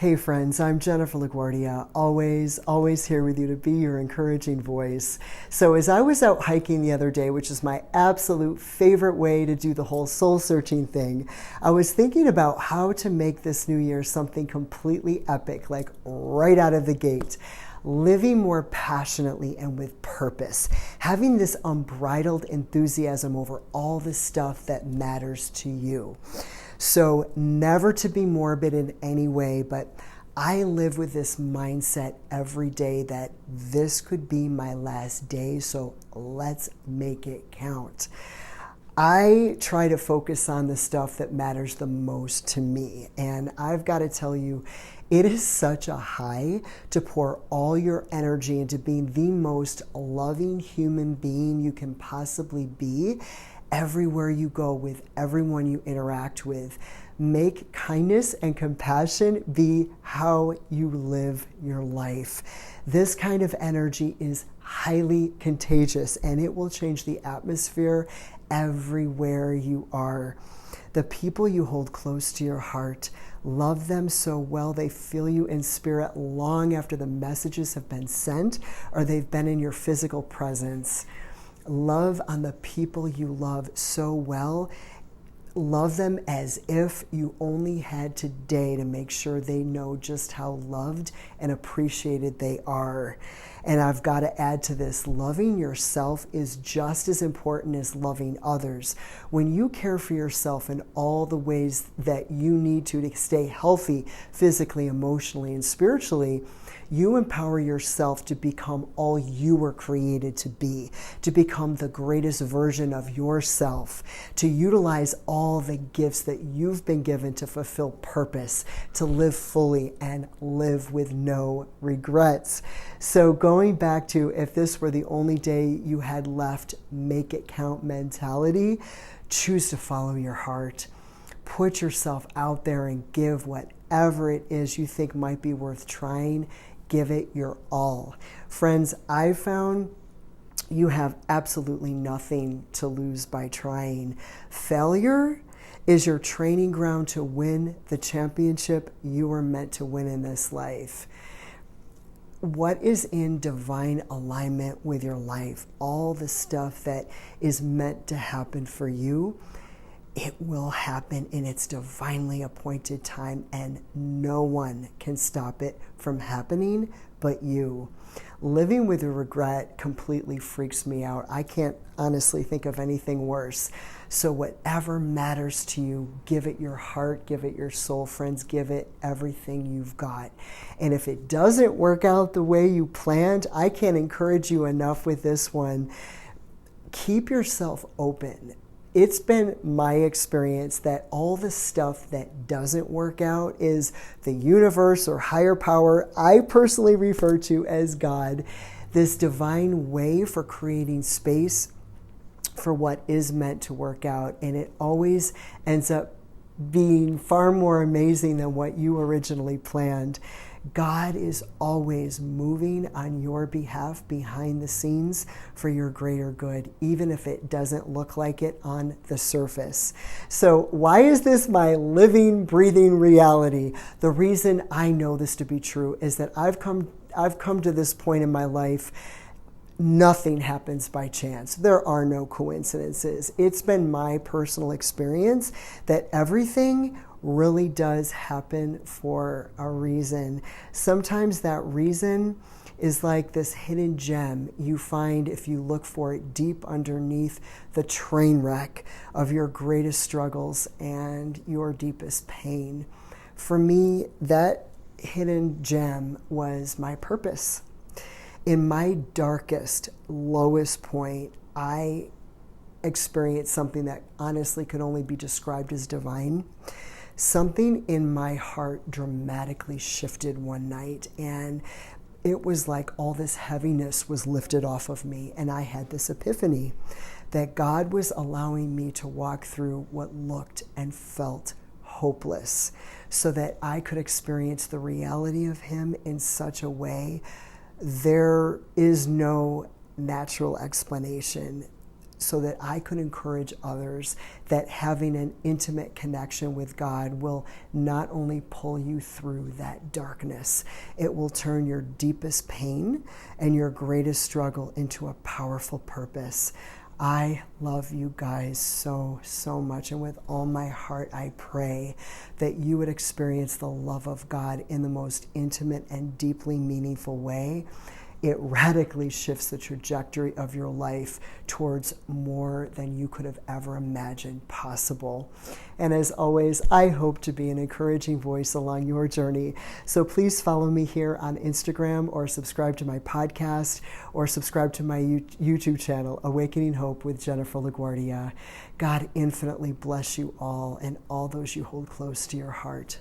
Hey friends, I'm Jennifer LaGuardia, always here with you to be your encouraging voice. So as I was out hiking the other day, which is my absolute favorite way to do the whole soul searching thing, I was thinking about how to make this new year something completely epic, like right out of the gate. Living more passionately and with purpose, having this unbridled enthusiasm over all the stuff that matters to you. So never to be morbid in any way, but I live with this mindset every day that this could be my last day, so let's make it count. I try to focus on the stuff that matters the most to me, and I've got to tell you, it is such a high to pour all your energy into being the most loving human being you can possibly be everywhere you go, with everyone you interact with. Make kindness and compassion be how you live your life. This kind of energy is highly contagious, and it will change the atmosphere everywhere you are. The people you hold close to your heart, love them so well they feel you in spirit long after the messages have been sent or they've been in your physical presence. Love on the people you love so well. Love them as if you only had today to make sure they know just how loved and appreciated they are. And I've got to add to this, loving yourself is just as important as loving others. When you care for yourself in all the ways that you need to stay healthy physically, emotionally, and spiritually, you empower yourself to become all you were created to be, to become the greatest version of yourself, to utilize all the gifts that you've been given to fulfill purpose, to live fully and live with no regrets. So going back to, if this were the only day you had left, make it count mentality, choose to follow your heart. Put yourself out there and give whatever it is you think might be worth trying. Give it your all. Friends, I found you have absolutely nothing to lose by trying. Failure is your training ground to win the championship you were meant to win in this life. What is in divine alignment with your life, all the stuff that is meant to happen for you, it will happen in its divinely appointed time, and no one can stop it from happening but you. Living with a regret completely freaks me out. I can't honestly think of anything worse. So whatever matters to you, give it your heart, give it your soul, friends, give it everything you've got. And if it doesn't work out the way you planned, I can't encourage you enough with this one. Keep yourself open. It's been my experience that all the stuff that doesn't work out is the universe or higher power, I personally refer to as God, this divine way for creating space for what is meant to work out. And it always ends up being far more amazing than what you originally planned. God is always moving on your behalf behind the scenes for your greater good, even if it doesn't look like it on the surface. So why is this my living, breathing reality? The reason I know this to be true is that I've come to this point in my life. Nothing happens by chance. There are no coincidences. It's been my personal experience that everything really does happen for a reason. Sometimes that reason is like this hidden gem you find if you look for it deep underneath the train wreck of your greatest struggles and your deepest pain. For me, that hidden gem was my purpose. In my darkest, lowest point, I experienced something that honestly could only be described as divine. Something in my heart dramatically shifted one night, and it was like all this heaviness was lifted off of me, and I had this epiphany that God was allowing me to walk through what looked and felt hopeless so that I could experience the reality of Him in such a way there is no natural explanation. so that I could encourage others that having an intimate connection with God will not only pull you through that darkness, it will turn your deepest pain and your greatest struggle into a powerful purpose. I love you guys so, so much. And with all my heart, I pray that you would experience the love of God in the most intimate and deeply meaningful way. It radically shifts the trajectory of your life towards more than you could have ever imagined possible. And as always, I hope to be an encouraging voice along your journey. So please follow me here on Instagram, or subscribe to my podcast, or subscribe to my YouTube channel, Awakening Hope with Jennifer LaGuardia. God infinitely bless you all and all those you hold close to your heart.